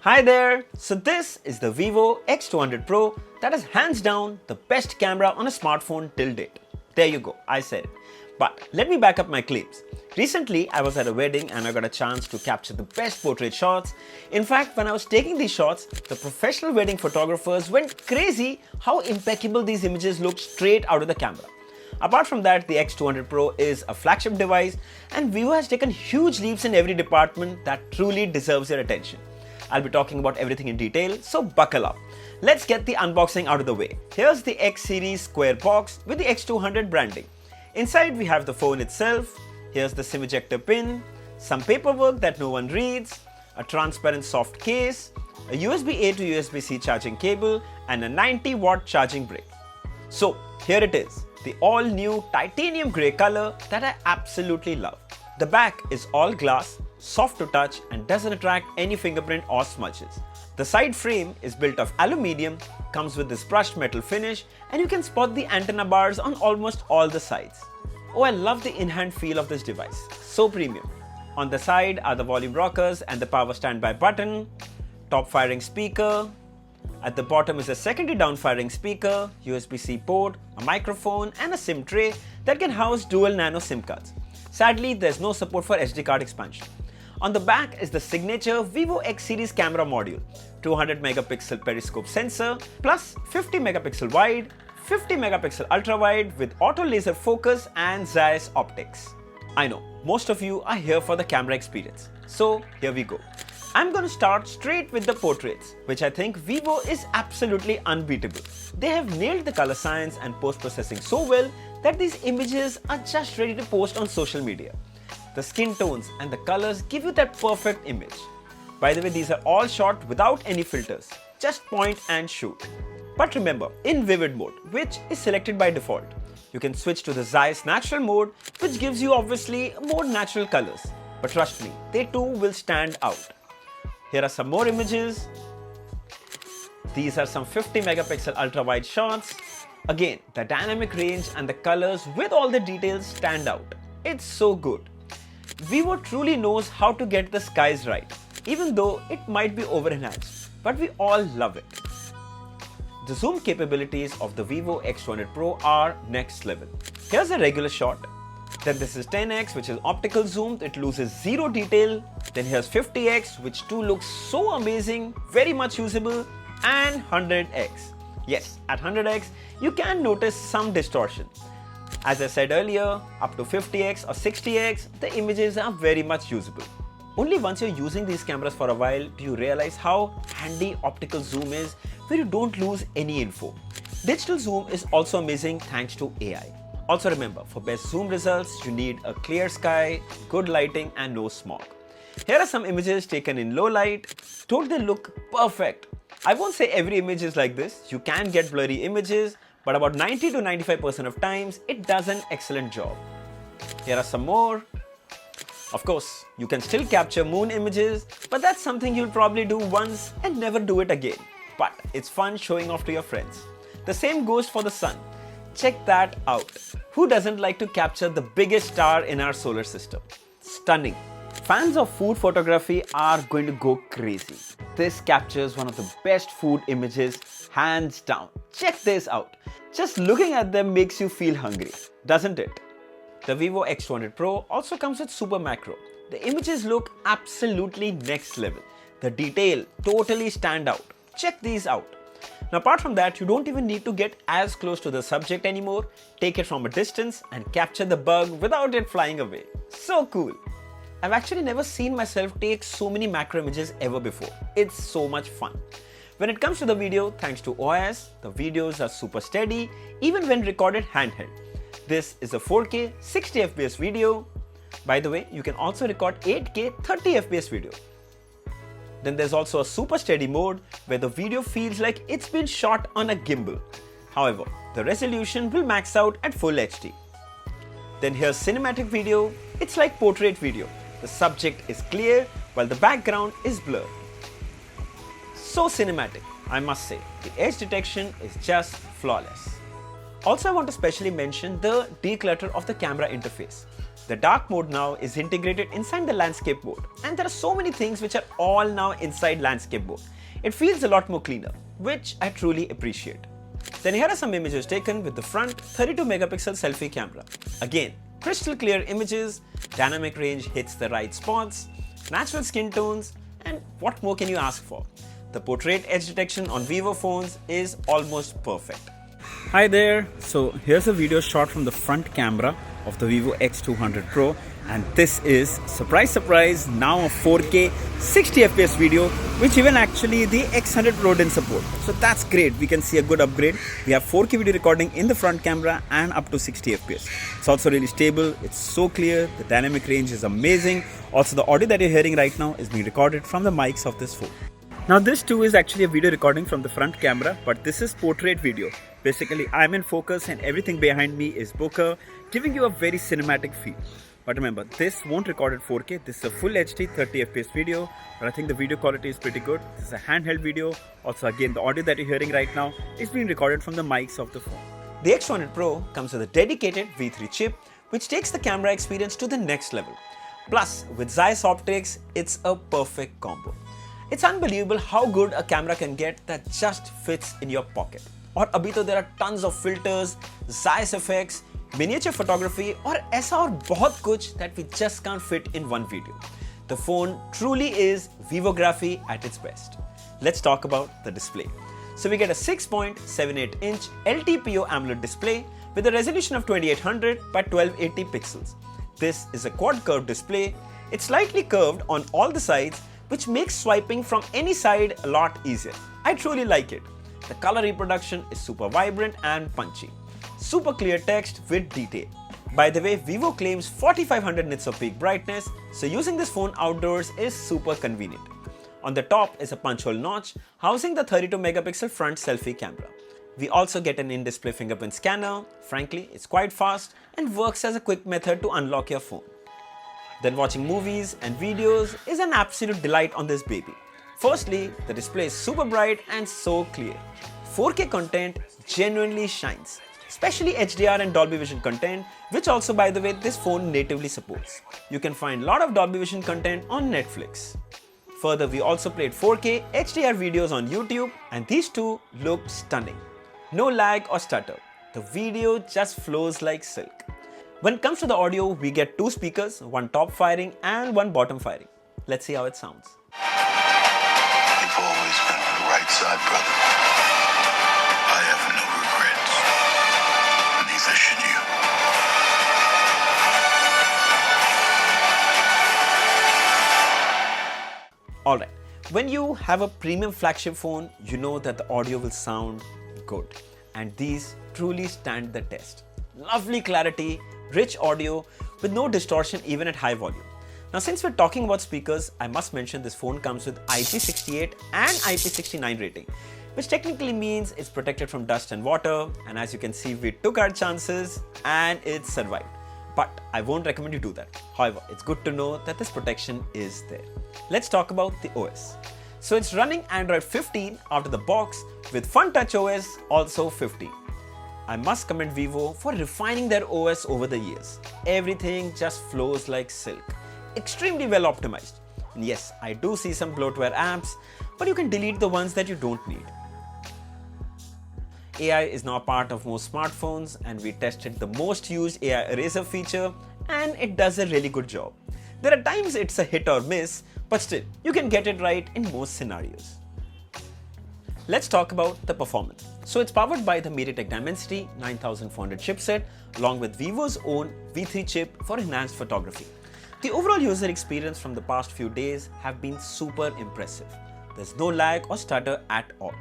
Hi there! So this is the Vivo X200 Pro that is hands down the best camera on a smartphone till date. There you go, I said it. But let me back up my claims. Recently, I was at a wedding and I got a chance to capture the best portrait shots. In fact, when I was taking these shots, the professional wedding photographers went crazy how impeccable these images looked straight out of the camera. Apart from that, the X200 Pro is a flagship device and Vivo has taken huge leaps in every department that truly deserves your attention. I'll be talking about everything in detail, so buckle up. Let's get the unboxing out of the way. Here's the X series square box with the X200 branding. Inside we have the phone itself, here's the SIM ejector pin, some paperwork that no one reads, a transparent soft case, a USB-A to USB-C charging cable and a 90-watt charging brick. So here it is, the all-new titanium grey color that I absolutely love. The back is all glass, soft to touch and doesn't attract any fingerprint or smudges. The side frame is built of aluminium, comes with this brushed metal finish and you can spot the antenna bars on almost all the sides. Oh, I love the in-hand feel of this device, so premium. On the side are the volume rockers and the power standby button, top firing speaker. At the bottom is a secondary down firing speaker, USB-C port, a microphone and a SIM tray that can house dual nano SIM cards. Sadly, there's no support for SD card expansion. On the back is the signature Vivo X series camera module, 200 megapixel periscope sensor plus 50 megapixel wide, 50 megapixel ultra wide with auto laser focus and Zeiss optics. I know, most of you are here for the camera experience. So here we go. I'm going to start straight with the portraits, which I think Vivo is absolutely unbeatable. They have nailed the color science and post-processing so well that these images are just ready to post on social media. The skin tones and the colors give you that perfect image. By the way, these are all shot without any filters, just point and shoot. But remember, in vivid mode, which is selected by default, you can switch to the Zeiss natural mode, which gives you obviously more natural colors. But trust me, they too will stand out. Here are some more images. These are some 50 megapixel ultra wide shots. Again, the dynamic range and the colors with all the details stand out. It's so good. Vivo truly knows how to get the skies right, even though it might be over-enhanced, but we all love it. The zoom capabilities of the Vivo X200 Pro are next level. Here's a regular shot. Then this is 10x, which is optical zoom, it loses zero detail. Then here's 50x, which too looks so amazing, very much usable, and 100x. Yes, at 100x, you can notice some distortion. As I said earlier, up to 50x or 60x, the images are very much usable. Only once you're using these cameras for a while do you realize how handy optical zoom is, where you don't lose any info. Digital zoom is also amazing thanks to AI. Also remember, for best zoom results, you need a clear sky, good lighting and no smog. Here are some images taken in low light. Don't they look perfect? I won't say every image is like this. You can get blurry images, but about 90 to 95% of times, it does an excellent job. Here are some more. Of course, you can still capture moon images, but that's something you'll probably do once and never do it again. But it's fun showing off to your friends. The same goes for the sun. Check that out. Who doesn't like to capture the biggest star in our solar system? Stunning. Fans of food photography are going to go crazy. This captures one of the best food images, hands down. Check this out. Just looking at them makes you feel hungry, doesn't it? The Vivo X200 Pro also comes with Super Macro. The images look absolutely next level. The detail totally stand out. Check these out. Now apart from that, you don't even need to get as close to the subject anymore. Take it from a distance and capture the bug without it flying away. So cool. I've actually never seen myself take so many macro images ever before. It's so much fun. When it comes to the video, thanks to OIS, the videos are super steady even when recorded handheld. This is a 4K 60 FPS video. By the way, you can also record 8K 30 FPS video. Then there's also a super steady mode where the video feels like it's been shot on a gimbal. However, the resolution will max out at full HD. Then here's cinematic video. It's like portrait video. The subject is clear while the background is blurred. So cinematic, I must say. The edge detection is just flawless. Also, I want to specially mention the declutter of the camera interface. The dark mode now is integrated inside the landscape mode, and there are so many things which are all now inside landscape mode. It feels a lot more cleaner, which I truly appreciate. Then here are some images taken with the front 32 megapixel selfie camera. Again, crystal clear images, dynamic range hits the right spots, natural skin tones, and what more can you ask for? The portrait edge detection on Vivo phones is almost perfect. Hi there, so here's a video shot from the front camera of the Vivo X200 Pro, and this is, surprise surprise, now a 4K 60fps video, which even actually the X100 Pro didn't support. So that's great, we can see a good upgrade. We have 4K video recording in the front camera and up to 60fps. It's also really stable, it's so clear, the dynamic range is amazing. Also the audio that you're hearing right now is being recorded from the mics of this phone. Now this too is actually a video recording from the front camera, but this is portrait video. Basically I'm in focus and everything behind me is bokeh, giving you a very cinematic feel. But remember, this won't record at 4K, this is a full HD 30fps video, but I think the video quality is pretty good. This is a handheld video. Also again, the audio that you're hearing right now is being recorded from the mics of the phone. The X200 Pro comes with a dedicated V3 chip, which takes the camera experience to the next level. Plus, with Zeiss optics, it's a perfect combo. It's unbelievable how good a camera can get that just fits in your pocket. Or abhi to there are tons of filters, Zeiss effects, miniature photography, or aisa aur bahut kuch that we just can't fit in one video. The phone truly is Vivography at its best. Let's talk about the display. So we get a 6.78-inch LTPO AMOLED display with a resolution of 2800 by 1280 pixels. This is a quad curved display. It's slightly curved on all the sides, which makes swiping from any side a lot easier. I truly like it. The color reproduction is super vibrant and punchy. Super clear text with detail. By the way, Vivo claims 4500 nits of peak brightness, so using this phone outdoors is super convenient. On the top is a punch hole notch housing the 32 megapixel front selfie camera. We also get an in-display fingerprint scanner. Frankly, it's quite fast and works as a quick method to unlock your phone. Then watching movies and videos is an absolute delight on this baby. Firstly, the display is super bright and so clear. 4K content genuinely shines, especially HDR and Dolby Vision content, which also by the way this phone natively supports. You can find a lot of Dolby Vision content on Netflix. Further, we also played 4K HDR videos on YouTube, and these two look stunning. No lag or stutter. The video just flows like silk. When it comes to the audio, we get two speakers, one top firing and one bottom firing. Let's see how it sounds. You've always been on the right side, brother. I have no regrets. Neither should you. Alright, when you have a premium flagship phone, you know that the audio will sound good. And these truly stand the test. Lovely clarity, rich audio with no distortion even at high volume. Now since we're talking about speakers, I must mention this phone comes with IP68 and IP69 rating, which technically means it's protected from dust and water, and as you can see we took our chances and it survived. But I won't recommend you do that. However, it's good to know that this protection is there. Let's talk about the OS. So it's running Android 15 out of the box with FunTouch OS also 15. I must commend Vivo for refining their OS over the years. Everything just flows like silk. Extremely well optimized. And yes, I do see some bloatware apps, but you can delete the ones that you don't need. AI is now a part of most smartphones, and we tested the most used AI eraser feature, and it does a really good job. There are times it's a hit or miss, but still, you can get it right in most scenarios. Let's talk about the performance. So it's powered by the MediaTek Dimensity 9400 chipset along with Vivo's own V3 chip for enhanced photography. The overall user experience from the past few days have been super impressive. There's no lag or stutter at all.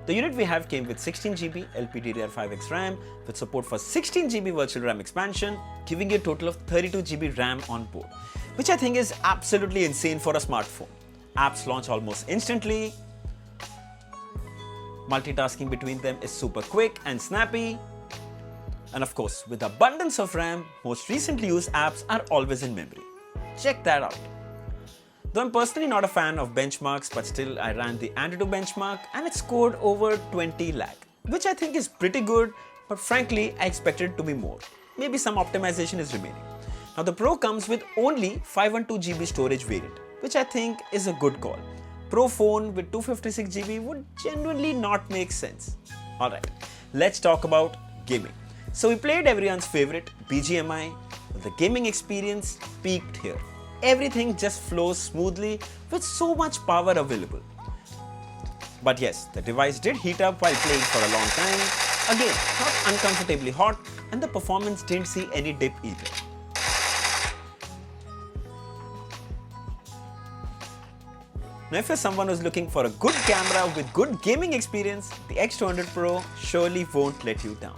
The unit we have came with 16GB LPDDR5X RAM with support for 16GB virtual RAM expansion, giving you a total of 32GB RAM on board, which I think is absolutely insane for a smartphone. Apps launch almost instantly. Multitasking between them is super quick and snappy. And of course, with abundance of RAM, most recently used apps are always in memory. Check that out. Though I'm personally not a fan of benchmarks, but still I ran the Antutu benchmark and it scored over 20 lakh, which I think is pretty good, but frankly I expected it to be more. Maybe some optimization is remaining. Now the Pro comes with only 512GB storage variant, which I think is a good call. Pro phone with 256GB would genuinely not make sense. Alright, let's talk about gaming. So we played everyone's favorite BGMI, but the gaming experience peaked here. Everything just flows smoothly with so much power available. But yes, the device did heat up while playing for a long time. Again, not uncomfortably hot, and the performance didn't see any dip either. Now if you're someone who's looking for a good camera with good gaming experience, the X200 Pro surely won't let you down.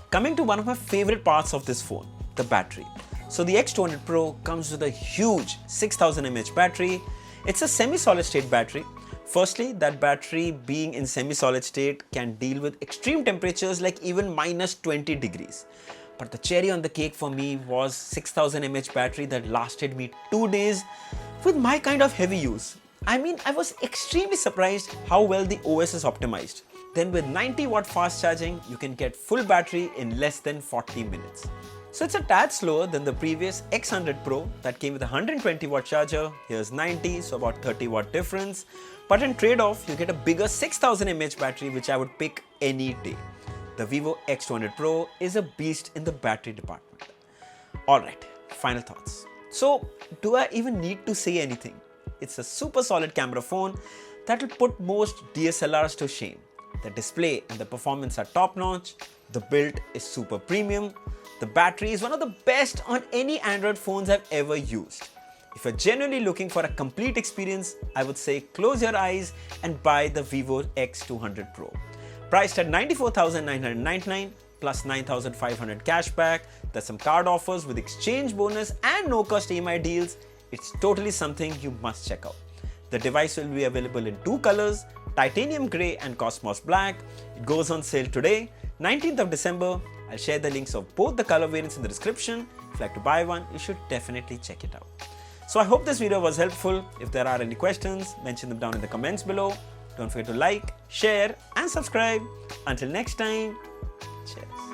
Coming to one of my favorite parts of this phone, the battery. So the X200 Pro comes with a huge 6000 mAh battery. It's a semi-solid state battery. Firstly, that battery being in semi-solid state can deal with extreme temperatures like even minus 20 degrees. But the cherry on the cake for me was 6000 mAh battery that lasted me 2 days with my kind of heavy use. I mean, I was extremely surprised how well the OS is optimized. Then with 90 watt fast charging, you can get full battery in less than 40 minutes. So it's a tad slower than the previous X100 Pro that came with a 120 watt charger. Here's 90, so about 30 watt difference. But in trade-off, you get a bigger 6000 mAh battery, which I would pick any day. The Vivo X200 Pro is a beast in the battery department. Alright, final thoughts. So, do I even need to say anything? It's a super solid camera phone that will put most DSLRs to shame. The display and the performance are top notch. The build is super premium. The battery is one of the best on any Android phones I've ever used. If you're genuinely looking for a complete experience, I would say close your eyes and buy the Vivo X200 Pro. Priced at $94,999 plus 9,500 cashback. There's some card offers with exchange bonus and no-cost EMI deals. It's totally something you must check out. The device will be available in 2 colors, Titanium Grey and Cosmos Black. It goes on sale today, 19th of December. I'll share the links of both the color variants in the description. If you'd like to buy one, you should definitely check it out. So I hope this video was helpful. If there are any questions, mention them down in the comments below. Don't forget to like, share and subscribe. Until next time, cheers.